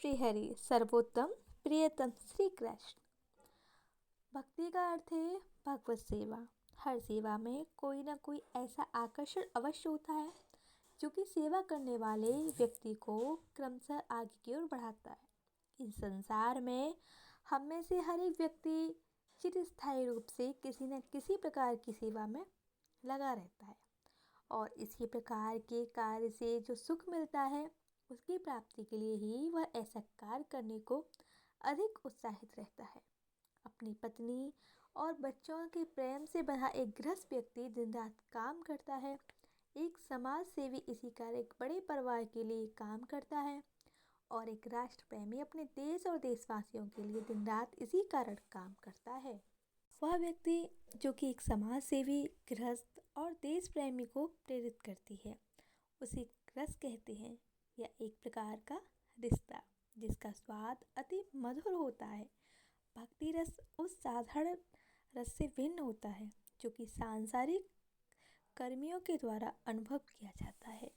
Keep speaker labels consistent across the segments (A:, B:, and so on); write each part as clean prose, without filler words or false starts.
A: श्री हरि सर्वोत्तम प्रियतम श्री कृष्ण। भक्ति का अर्थ है भगवत सेवा। हर सेवा में कोई ना कोई ऐसा आकर्षण अवश्य होता है जो कि सेवा करने वाले व्यक्ति को क्रमशः आगे की ओर बढ़ाता है। इस संसार में हम में से हर एक व्यक्ति चिरस्थायी रूप से किसी न किसी प्रकार की सेवा में लगा रहता है और इसी प्रकार के कार्य से जो सुख मिलता है उसकी प्राप्ति के लिए ही वह ऐसा कार्य करने को अधिक उत्साहित रहता है। अपनी पत्नी और बच्चों के प्रेम से बंधा एक गृहस्थ व्यक्ति दिन रात काम करता है। एक समाज सेवी इसी कार्य एक बड़े परिवार के लिए काम करता है और एक राष्ट्र प्रेमी अपने देश और देशवासियों के लिए दिन रात इसी कारण काम करता है। वह व्यक्ति जो कि एक समाज सेवी गृहस्थ और देश प्रेमी को प्रेरित करती है उसे रस कहते हैं। यह एक प्रकार का रिश्ता जिसका स्वाद अति मधुर होता है। भक्ति रस उस साधारण रस से भिन्न होता है जो कि सांसारिक कर्मियों के द्वारा अनुभव किया जाता है।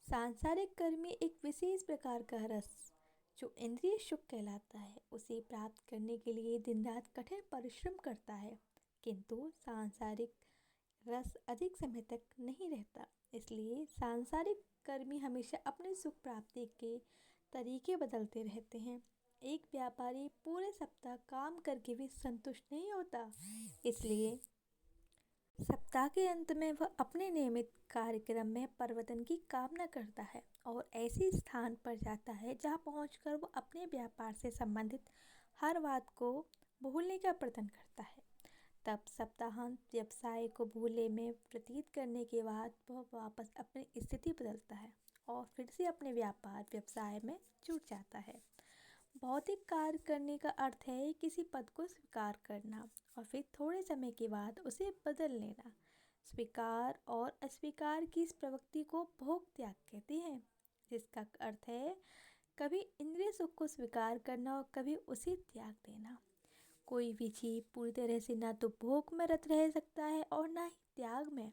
A: सांसारिक कर्मी एक विशेष प्रकार का रस जो इंद्रिय सुख कहलाता है उसे प्राप्त करने के लिए दिन रात कठिन परिश्रम करता है, किंतु सांसारिक रस अधिक समय तक नहीं रहता। इसलिए सांसारिक कर्मी हमेशा अपने सुख प्राप्ति के तरीके बदलते रहते हैं। एक व्यापारी पूरे सप्ताह काम करके भी संतुष्ट नहीं होता, इसलिए सप्ताह के अंत में वह अपने नियमित कार्यक्रम में परिवर्तन की कामना करता है और ऐसे स्थान पर जाता है जहां पहुंचकर वह अपने व्यापार से संबंधित हर बात को भूलने का प्रयत्न करता है। तब सप्ताहांत व्यवसाय को भूले में व्यतीत करने के बाद वह वापस अपनी स्थिति बदलता है और फिर से अपने व्यापार व्यवसाय में जुट जाता है। भौतिक कार्य करने का अर्थ है किसी पद को स्वीकार करना और फिर थोड़े समय के बाद उसे बदल लेना। स्वीकार और अस्वीकार की इस प्रवृत्ति को भोग त्याग कहते हैं, जिसका अर्थ है कभी इंद्रिय सुख को स्वीकार करना और कभी उसे त्याग देना। कोई भी जीव पूरी तरह से ना तो भोग में रत रह सकता है और ना ही त्याग में।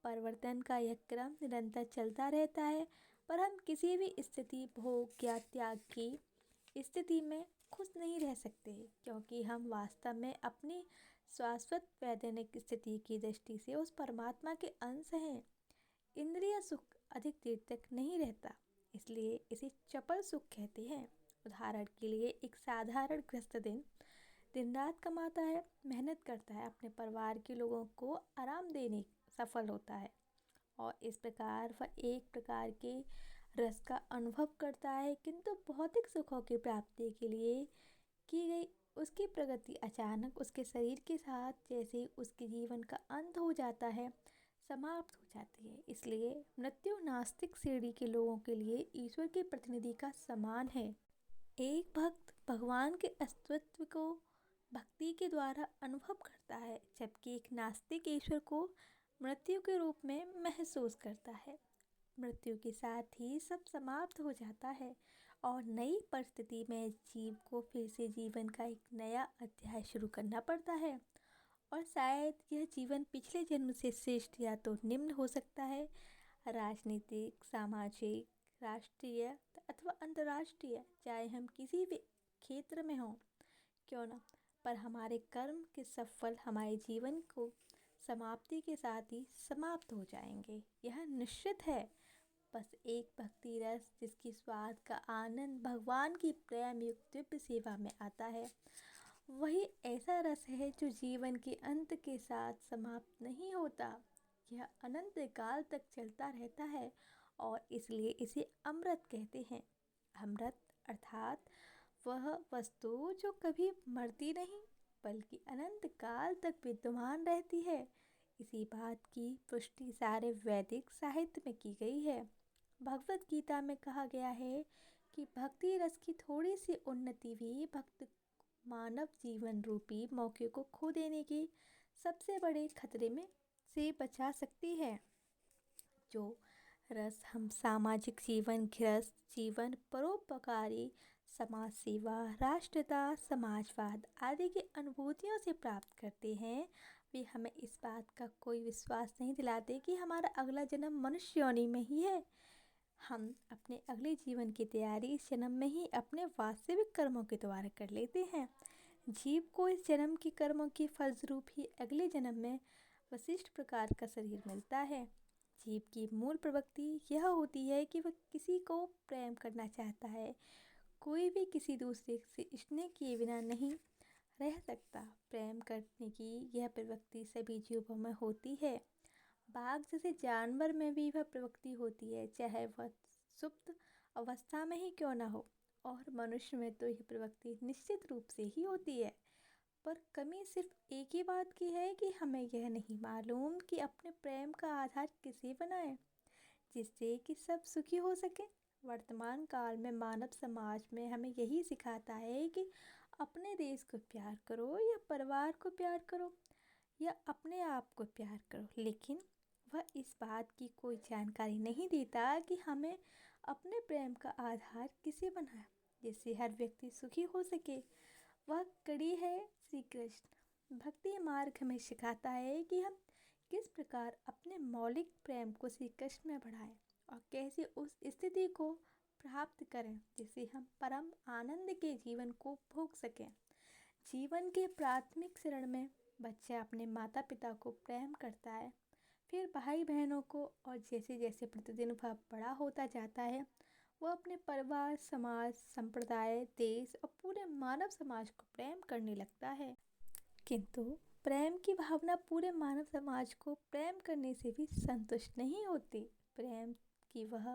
A: परिवर्तन का यह क्रम निरंतर चलता रहता है, पर हम किसी भी स्थिति भोग या त्याग की स्थिति में खुश नहीं रह सकते, क्योंकि हम वास्तव में अपनी शाश्वत वैधानिक स्थिति की दृष्टि से उस परमात्मा के अंश हैं। इंद्रिय सुख अधिक देर तक नहीं रहता, इसलिए इसे चपल सुख कहते हैं। उदाहरण के लिए एक साधारण गृहस्थ दिन रात कमाता है, मेहनत करता है, अपने परिवार के लोगों को आराम देने सफल होता है और इस प्रकार वह एक प्रकार के रस का अनुभव करता है, किंतु भौतिक सुखों की प्राप्ति के लिए की गई उसकी प्रगति अचानक उसके शरीर के साथ जैसे उसके जीवन का अंत हो जाता है, समाप्त हो जाती है। इसलिए मृत्यु नास्तिक श्रेणी के लोगों के लिए ईश्वर के प्रतिनिधि का समान है। एक भक्त भगवान के अस्तित्व को भक्ति के द्वारा अनुभव करता है, जबकि एक नास्तिक ईश्वर को मृत्यु के रूप में महसूस करता है। मृत्यु के साथ ही सब समाप्त हो जाता है और नई परिस्थिति में जीव को फिर से जीवन का एक नया अध्याय शुरू करना पड़ता है और शायद यह जीवन पिछले जन्म से श्रेष्ठ या तो निम्न हो सकता है। राजनीतिक, सामाजिक, राष्ट्रीय अथवा अंतर्राष्ट्रीय, चाहे हम किसी भी क्षेत्र में हों क्यों ना, पर हमारे कर्म के सफल हमारे जीवन को समाप्ति के साथ ही समाप्त हो जाएंगे, यह निश्चित है। बस एक भक्ति रस जिसकी स्वाद का आनंद भगवान की प्रेम युक्त दिव्य सेवा में आता है, वही ऐसा रस है जो जीवन के अंत के साथ समाप्त नहीं होता। यह अनंत काल तक चलता रहता है और इसलिए इसे अमृत कहते हैं। अमृत अर्थात वह वस्तु जो कभी मरती नहीं बल्कि अनंत काल तक विद्यमान रहती है। इसी बात की पुष्टि सारे वैदिक साहित्य में की गई है। भगवत गीता में कहा गया है कि भक्ति रस की थोड़ी सी उन्नति भी भक्त मानव जीवन रूपी मौके को खो देने के सबसे बड़े खतरे में से बचा सकती है। जो रस हम सामाजिक जीवन, गृहस्थ जीवन, परोपकारी समाज सेवा, राष्ट्रता, समाजवाद आदि की अनुभूतियों से प्राप्त करते हैं, वे हमें इस बात का कोई विश्वास नहीं दिलाते कि हमारा अगला जन्म मनुष्य योनि में ही है। हम अपने अगले जीवन की तैयारी इस जन्म में ही अपने वास्तविक कर्मों के द्वारा कर लेते हैं। जीव को इस जन्म के कर्मों के फलस्वरूप ही अगले जन्म में विशिष्ट प्रकार का शरीर मिलता है। जीव की मूल प्रवृत्ति यह होती है कि वह किसी को प्रेम करना चाहता है। कोई भी किसी दूसरे से स्नेह किए बिना नहीं रह सकता। प्रेम करने की यह प्रवृत्ति सभी जीवों में होती है। बाघ जैसे जानवर में भी वह प्रवृत्ति होती है, चाहे वह सुप्त अवस्था में ही क्यों न हो। और मनुष्य में तो यह प्रवृत्ति निश्चित रूप से ही होती है। पर कमी सिर्फ एक ही बात की है कि हमें यह नहीं मालूम कि अपने प्रेम का आधार किसे बनाएं, जिससे कि सब सुखी हो सके। वर्तमान काल में मानव समाज में हमें यही सिखाता है कि अपने देश को प्यार करो या परिवार को प्यार करो या अपने आप को प्यार करो, लेकिन वह इस बात की कोई जानकारी नहीं देता कि हमें अपने प्रेम का आधार किसे बनाए, जिससे हर व्यक्ति सुखी हो सके। वह कड़ी है श्री कृष्ण। भक्ति मार्ग हमें सिखाता है कि हम किस प्रकार अपने मौलिक प्रेम को श्री कृष्ण में बढ़ाएं और कैसे उस स्थिति को प्राप्त करें जिससे हम परम आनंद के जीवन को भोग सकें। जीवन के प्राथमिक चरण में बच्चा अपने माता पिता को प्रेम करता है, फिर भाई बहनों को, और जैसे जैसे प्रतिदिन वह बड़ा होता जाता है वह अपने परिवार, समाज, संप्रदाय, देश और पूरे मानव समाज को प्रेम करने लगता है। किंतु प्रेम की भावना पूरे मानव समाज को प्रेम करने से भी संतुष्ट नहीं होती। प्रेम की वह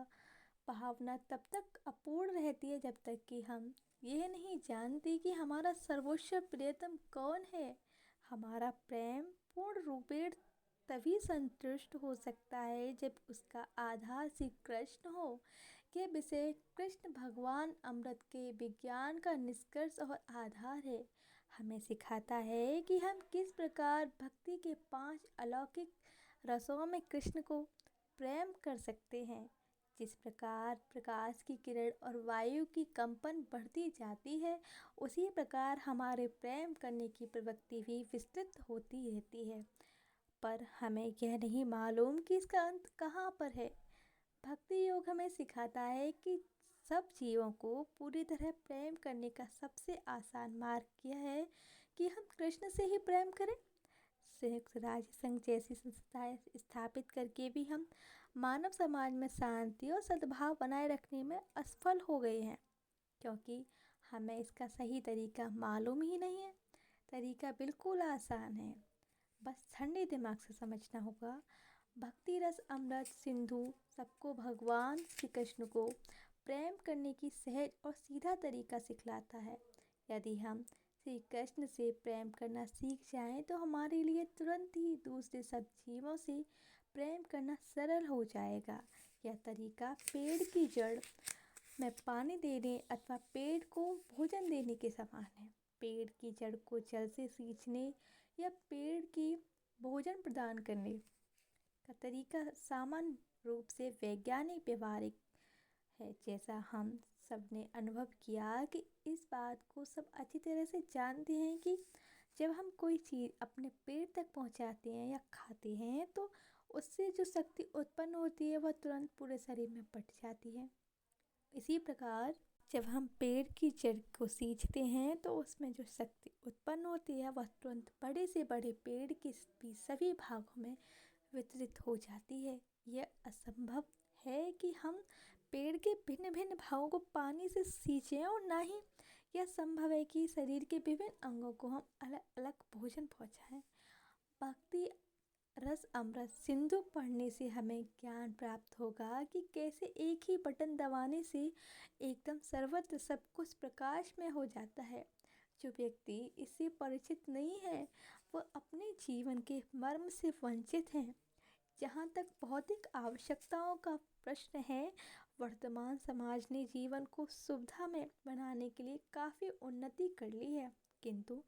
A: भावना तब तक अपूर्ण रहती है जब तक कि हम यह नहीं जानते कि हमारा सर्वोच्च प्रियतम कौन है। हमारा प्रेम पूर्ण रूपेण तभी संतुष्ट हो सकता है जब उसका आधार श्री कृष्ण हो। यह विषय कृष्ण भगवान अमृत के विज्ञान का निष्कर्ष और आधार है। हमें सिखाता है कि हम किस प्रकार भक्ति के 5 अलौकिक रसों में कृष्ण को प्रेम कर सकते हैं। जिस प्रकार प्रकाश की किरण और वायु की कंपन बढ़ती जाती है, उसी प्रकार हमारे प्रेम करने की प्रवृत्ति भी विस्तृत होती रहती है। पर हमें यह नहीं मालूम कि इसका अंत कहाँ पर है। भक्ति योग हमें सिखाता है कि सब जीवों को पूरी तरह प्रेम करने का सबसे आसान मार्ग यह है कि हम कृष्ण से ही प्रेम करें। संयुक्त राज्य संघ जैसी संस्थाएं स्थापित करके भी हम मानव समाज में शांति और सद्भाव बनाए रखने में असफल हो गए हैं, क्योंकि हमें इसका सही तरीका मालूम ही नहीं है। तरीका बिल्कुल आसान है, बस ठंडे दिमाग से समझना होगा। भक्ति रस अमृत सिंधु सबको भगवान श्री कृष्ण को प्रेम करने की सहज और सीधा तरीका सिखलाता है। यदि हम श्री कृष्ण से प्रेम करना सीख जाएं तो हमारे लिए तुरंत ही दूसरे सब जीवों से प्रेम करना सरल हो जाएगा। यह तरीका पेड़ की जड़ में पानी देने अथवा पेड़ को भोजन देने के समान है। पेड़ की जड़ को जल से सींचने या पेड़ की भोजन प्रदान करने का तरीका सामान्य रूप से वैज्ञानिक व्यवहारिक है, जैसा हम सब ने अनुभव किया कि इस बात को सब अच्छी तरह से जानते हैं कि जब हम कोई चीज़ अपने पेट तक पहुंचाते हैं या खाते हैं तो उससे जो शक्ति उत्पन्न होती है वह तुरंत पूरे शरीर में बट जाती है। इसी प्रकार जब हम पेड़ की जड़ को सींचते हैं तो उसमें जो शक्ति उत्पन्न होती है वह तुरंत बड़े से बड़े पेड़ के भी सभी भागों में वितरित हो जाती है। यह असंभव है कि हम पेड़ के भिन्न भिन्न भागों को पानी से सींचें, और ना ही यह संभव है कि शरीर के विभिन्न अंगों को हम अलग अलग भोजन पहुँचाएं। भक्ति रस अमृत सिंधु पढ़ने से हमें ज्ञान प्राप्त होगा कि कैसे एक ही बटन दबाने से एकदम सर्वत्र सब कुछ प्रकाश में हो जाता है। जो व्यक्ति इससे परिचित नहीं है वह अपने जीवन के मर्म से वंचित हैं। जहाँ तक भौतिक आवश्यकताओं का प्रश्न है, वर्तमान समाज ने जीवन को सुविधा में बनाने के लिए काफ़ी उन्नति कर ली है, किंतु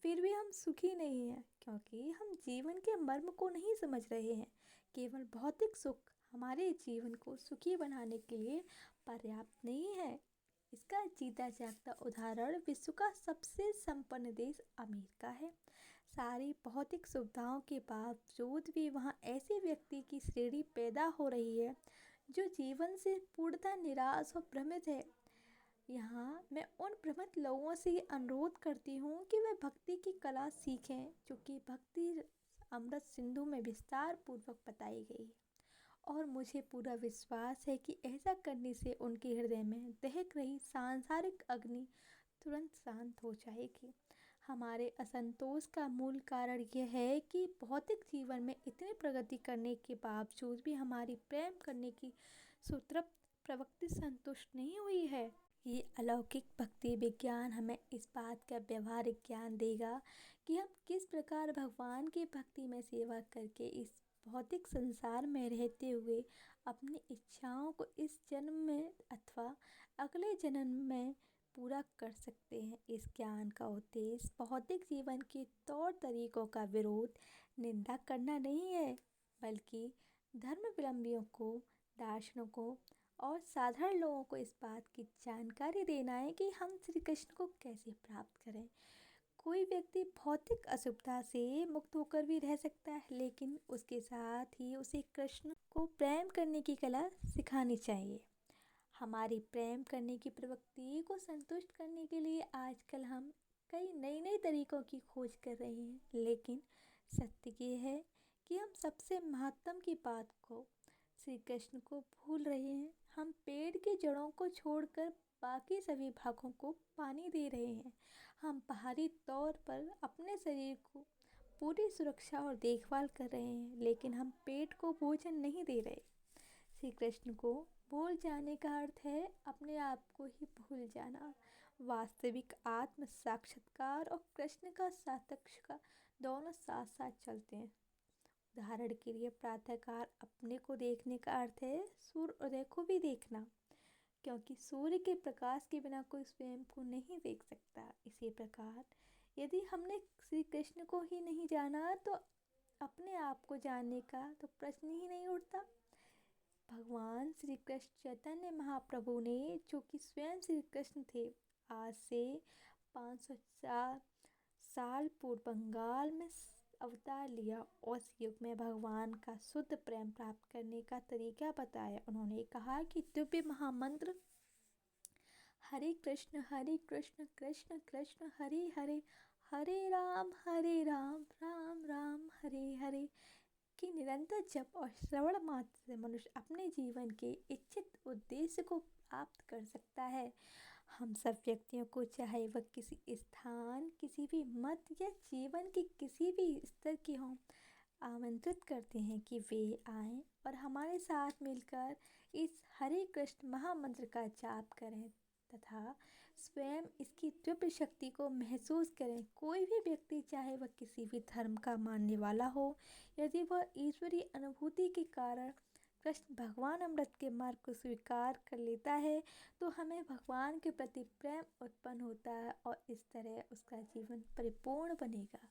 A: फिर भी हम सुखी नहीं हैं, क्योंकि हम जीवन के मर्म को नहीं समझ रहे हैं। केवल भौतिक सुख हमारे जीवन को सुखी बनाने के लिए पर्याप्त नहीं है। इसका जीता जागता उदाहरण विश्व का सबसे संपन्न देश अमेरिका है। सारी भौतिक सुविधाओं के बावजूद भी वहाँ ऐसे व्यक्ति की श्रेणी पैदा हो रही है जो जीवन से पूर्णतः निराश और भ्रमित है। यहाँ मैं उन भ्रमित लोगों से ये अनुरोध करती हूँ कि वे भक्ति की कला सीखें, जो कि भक्ति अमृत सिंधु में विस्तार पूर्वक बताई गई है। और मुझे पूरा विश्वास है कि ऐसा करने से उनके हृदय में दहक रही सांसारिक अग्नि तुरंत शांत हो जाएगी। हमारे असंतोष का मूल कारण यह है कि भौतिक जीवन में इतनी प्रगति करने के बावजूद भी हमारी प्रेम करने की सुतृप्त प्रवृत्ति संतुष्ट नहीं हुई है। ये अलौकिक भक्ति विज्ञान हमें इस बात का व्यवहारिक ज्ञान देगा कि हम किस प्रकार भगवान की भक्ति में सेवा करके इस भौतिक संसार में रहते हुए अपनी इच्छाओं को इस जन्म में अथवा अगले जन्म में पूरा कर सकते हैं। इस ज्ञान का उद्देश्य भौतिक जीवन के तौर तरीकों का विरोध निंदा करना नहीं है, बल्कि धर्मावलंबियों को, दार्शनिकों और साधारण लोगों को इस बात की जानकारी देना है कि हम श्री कृष्ण को कैसे प्राप्त करें। कोई व्यक्ति भौतिक असुविधा से मुक्त होकर भी रह सकता है, लेकिन उसके साथ ही उसे कृष्ण को प्रेम करने की कला सिखानी चाहिए। हमारी प्रेम करने की प्रवृत्ति को संतुष्ट करने के लिए आजकल हम कई नए नए तरीकों की खोज कर रहे हैं, लेकिन सत्य ये है कि हम सबसे महत्तम की बात को, श्री कृष्ण को भूल रहे हैं। हम पेड़ की जड़ों को छोड़कर बाकी सभी भागों को पानी दे रहे हैं। हम बाहरी तौर पर अपने शरीर को पूरी सुरक्षा और देखभाल कर रहे हैं, लेकिन हम पेट को भोजन नहीं दे रहे। श्री कृष्ण को भूल जाने का अर्थ है अपने आप को ही भूल जाना। वास्तविक आत्म साक्षात्कार और कृष्ण का साक्षात्कार दोनों साथ साथ चलते हैं। उदाहरण के लिए प्रातःकाल अपने को देखने का अर्थ है सूर्योदय को भी देखना, क्योंकि सूर्य के प्रकाश के बिना कोई स्वयं को नहीं देख सकता। इसी प्रकार यदि हमने श्री कृष्ण को ही नहीं जाना तो अपने आप को जानने का तो प्रश्न ही नहीं उठता। भगवान श्री कृष्ण चैतन्य महाप्रभु ने, जो कि स्वयं श्री कृष्ण थे, आज से 504 साल पूर्व बंगाल में अवतार लिया। उस युग में भगवान का शुद्ध प्रेम प्राप्त करने का तरीका बताया। उन्होंने कहा कि दिव्य महामंत्र हरे कृष्ण कृष्ण कृष्ण हरे हरे, हरे राम राम राम हरे हरे कि निरंतर जप और श्रवण मात्र से मनुष्य अपने जीवन के इच्छित उद्देश्य को प्राप्त कर सकता है। हम सब व्यक्तियों को, चाहे वह किसी स्थान, किसी भी मत या जीवन के किसी भी स्तर के हों, आमंत्रित करते हैं कि वे आएं और हमारे साथ मिलकर इस हरे कृष्ण महामंत्र का जाप करें तथा स्वयं इसकी दिव्य शक्ति को महसूस करें। कोई भी व्यक्ति, चाहे वह किसी भी धर्म का मानने वाला हो, यदि वह ईश्वरीय अनुभूति के कारण कृष्ण भगवान अमृत के मार्ग को स्वीकार कर लेता है तो हमें भगवान के प्रति प्रेम उत्पन्न होता है और इस तरह उसका जीवन परिपूर्ण बनेगा।